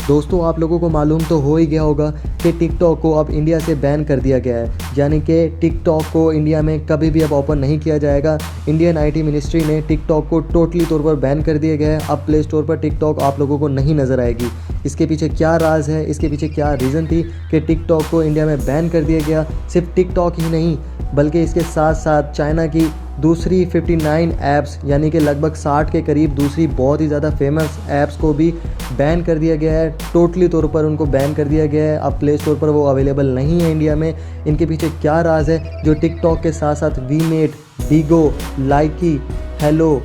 दोस्तों आप लोगों को मालूम तो हो ही गया होगा कि टिक टॉक को अब इंडिया से बैन कर दिया गया है, यानी कि टिक टॉक को इंडिया में कभी भी अब ओपन नहीं किया जाएगा। इंडियन आईटी मिनिस्ट्री ने टिक टॉक को टोटली तौर पर बैन कर दिया गया है। अब प्ले स्टोर पर टिक टॉक आप लोगों को नहीं नज़र आएगी। इसके पीछे क्या राज है, इसके पीछे क्या रीज़न थी कि टिक टॉक को इंडिया में बैन कर दिया गया। सिर्फ टिक टॉक ही नहीं बल्कि इसके साथ साथ चाइना की दूसरी 59 ऐप्स यानी कि लगभग 60 के करीब दूसरी बहुत ही ज़्यादा फेमस ऐप्स को भी बैन कर दिया गया है। टोटली तौर पर उनको बैन कर दिया गया है। अब प्ले स्टोर पर वो अवेलेबल नहीं है इंडिया में। इनके पीछे क्या राज है जो टिक टॉक के साथ साथ वीमेट, बिगो, लाइकी, हेलो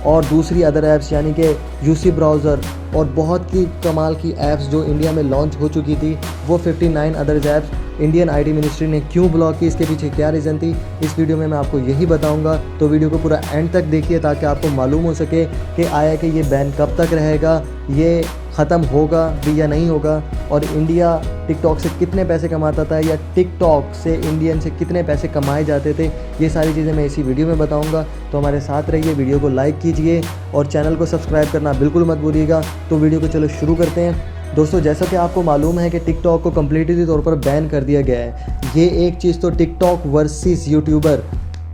और दूसरी अदर ऐप्स यानी कि यूसी ब्राउज़र और बहुत ही कमाल की ऐप्स जो इंडिया में लॉन्च हो चुकी थी, वो 59 others apps Indian IT ministry ने क्यों ब्लॉक की, इसके पीछे क्या रीज़न थी, इस वीडियो में मैं आपको यही बताऊंगा। तो वीडियो को पूरा एंड तक देखिए ताकि आपको मालूम हो सके कि आया कि ये बैन कब तक रहेगा, ये ख़त्म होगा भी या नहीं होगा, और इंडिया टिकटॉक से कितने पैसे कमाता था या टिकटॉक से इंडियन से कितने पैसे कमाए जाते थे। ये सारी चीज़ें मैं इसी वीडियो में बताऊंगा। तो हमारे साथ रहिए, वीडियो को लाइक कीजिए और चैनल को सब्सक्राइब करना बिल्कुल मत भूलिएगा। तो वीडियो को चलो शुरू करते हैं। दोस्तों जैसा कि आपको मालूम है कि टिकटॉक को कम्प्लीटली तौर पर बैन कर दिया गया है। ये एक चीज़ तो टिकटॉक वर्सेस यूट्यूबर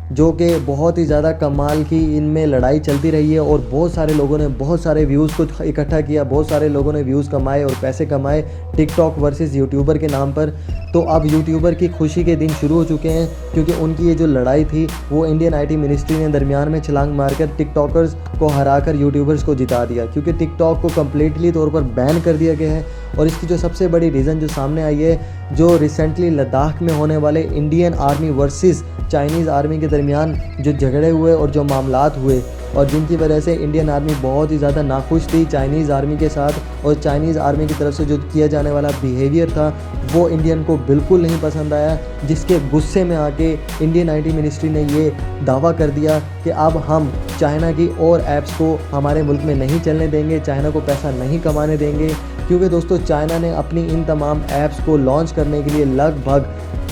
जो कि बहुत ही ज़्यादा कमाल की इनमें लड़ाई चलती रही है और बहुत सारे लोगों ने बहुत सारे व्यूज़ को इकट्ठा किया, बहुत सारे लोगों ने व्यूज़ कमाए और पैसे कमाए टिकटॉक वर्सेस यूट्यूबर के नाम पर। तो अब यूट्यूबर की खुशी के दिन शुरू हो चुके हैं क्योंकि उनकी ये जो लड़ाई थी वो इंडियन आईटी मिनिस्ट्री ने दरमियान में छलांग मारकर टिकटॉकर्स को हराकर यूट्यूबर्स को जिता दिया, क्योंकि टिकटॉक को कम्प्लीटली तौर पर बैन कर दिया गया है। और इसकी जो सबसे बड़ी रीज़न जो सामने आई है, जो रिसेंटली लद्दाख में होने वाले Indian army versus Chinese army के दरमियान जो झगड़े हुए और जो मामलात हुए और जिनकी वजह से इंडियन आर्मी बहुत ही ज़्यादा नाखुश थी चाइनीज़ आर्मी के साथ, और चाइनीज़ आर्मी की तरफ से जो किया जाने वाला बिहेवियर था वो इंडियन को बिल्कुल नहीं पसंद आया, जिसके गुस्से में आके इंडियन आईटी मिनिस्ट्री ने ये दावा कर दिया कि अब हम चाइना की और ऐप्स को हमारे मुल्क में नहीं चलने देंगे, चाइना को पैसा नहीं कमाने देंगे। क्योंकि दोस्तों चाइना ने अपनी इन तमाम ऐप्स को लॉन्च करने के लिए लगभग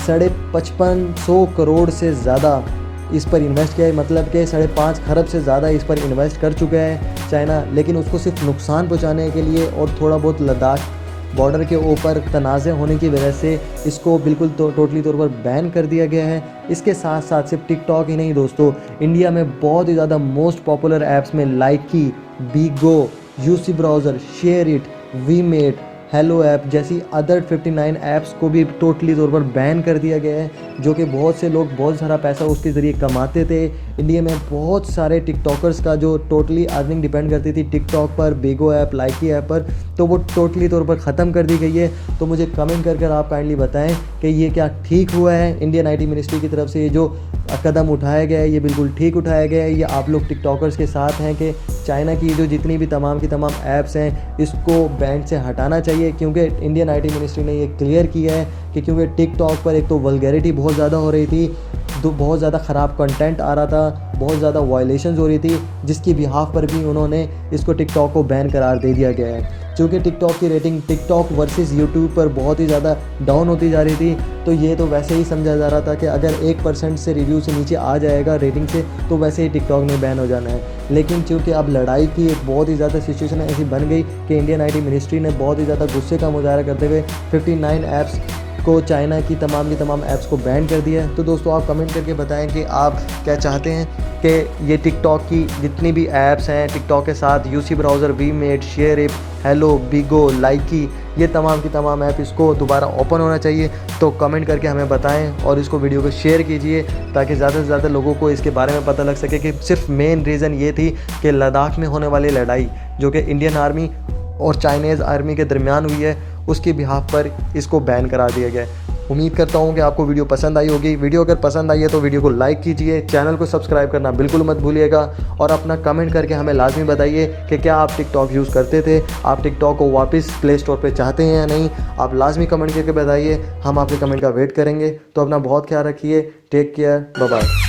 5500 करोड़ से ज़्यादा इस पर इन्वेस्ट किया है, मतलब कि 5.5 खरब से ज़्यादा इस पर इन्वेस्ट कर चुका है चाइना। लेकिन उसको सिर्फ नुकसान पहुंचाने के लिए और थोड़ा बहुत लद्दाख बॉर्डर के ऊपर तनाज़े होने की वजह से इसको बिल्कुल टोटली तौर पर बैन कर दिया गया है। इसके साथ साथ सिर्फ टिकटॉक ही नहीं दोस्तों, इंडिया में बहुत ही ज़्यादा मोस्ट पॉपुलर ऐप्स में Likee, Bigo, UC browser, SHAREit, WeMeet, Helo app जैसी अदर 59 ऐप्स को भी टोटली तौर पर बैन कर दिया गया है, जो कि बहुत से लोग बहुत सारा पैसा उसके ज़रिए कमाते थे। इंडिया में बहुत सारे टिकटॉकर्स का जो टोटली अर्निंग डिपेंड करती थी टिकटॉक पर, बिगो ऐप, लाइकी ऐप पर, तो वो टोटली तौर पर ख़त्म कर दी गई है। तो मुझे कमेंट कर आप काइंडली बताएं कि ये क्या ठीक हुआ है इंडियन आईटी मिनिस्ट्री की तरफ से ये जो कदम उठाया गया है, ये बिल्कुल ठीक उठाया गया है, या आप लोग टिकटॉकर्स के साथ हैं कि चाइना की जो जितनी भी तमाम की तमाम ऐप्स हैं इसको बैंड से हटाना चाहिए। क्योंकि इंडियन आईटी मिनिस्ट्री ने ये क्लियर किया है कि क्योंकि टिकटॉक पर एक तो वल्गैरिटी बहुत ज़्यादा हो रही थी, बहुत ज़्यादा ख़राब कंटेंट आ रहा था, बहुत ज़्यादा वायलेशंस हो रही थी, जिसकी बिहाफ पर भी उन्होंने इसको टिकटॉक को बैन करार दे दिया गया है। क्योंकि टिकटॉक की रेटिंग टिकटॉक वर्सेस यूट्यूब पर बहुत ही ज़्यादा डाउन होती जा रही थी, तो ये तो वैसे ही समझा जा रहा था कि अगर 1% से रिव्यू से नीचे आ जाएगा रेटिंग से तो वैसे ही टिकटॉक ने बैन हो जाना है। लेकिन चूँकि अब लड़ाई की एक बहुत ही ज़्यादा सिचुएशन ऐसी बन गई कि इंडियन आईटी मिनिस्ट्री ने बहुत ही ज़्यादा गुस्से का मुजाहरा करते हुए 59 ऐप्स को, चाइना की तमाम ऐप्स को बैन कर दिया है। तो दोस्तों आप कमेंट करके बताएं कि आप क्या चाहते हैं कि ये टिकटॉक की जितनी भी ऐप्स हैं, टिकटॉक के साथ UC browser, WeMeet, SHAREit, Helo, Bigo, Likee, ये तमाम की तमाम ऐप इसको दोबारा ओपन होना चाहिए। तो कमेंट करके हमें बताएं और इसको वीडियो को शेयर कीजिए ताकि ज़्यादा से ज़्यादा लोगों को इसके बारे में पता लग सके कि सिर्फ मेन रीज़न ये थी कि लद्दाख में होने वाली लड़ाई जो कि इंडियन आर्मी और चाइनीज़ आर्मी के दरमियान हुई है, उसकी बिहाफ पर इसको बैन करा दिया गया है। उम्मीद करता हूँ कि आपको वीडियो पसंद आई होगी। वीडियो अगर पसंद आई है तो वीडियो को लाइक कीजिए, चैनल को सब्सक्राइब करना बिल्कुल मत भूलिएगा, और अपना कमेंट करके हमें लाजमी बताइए कि क्या आप टिकटॉक यूज़ करते थे, आप टिकटॉक को वापस प्ले स्टोर पे चाहते हैं या नहीं। आप लाजमी कमेंट करके बताइए, हम आपके कमेंट का वेट करेंगे। तो अपना बहुत ख्याल रखिए, टेक केयर, बाय बाय।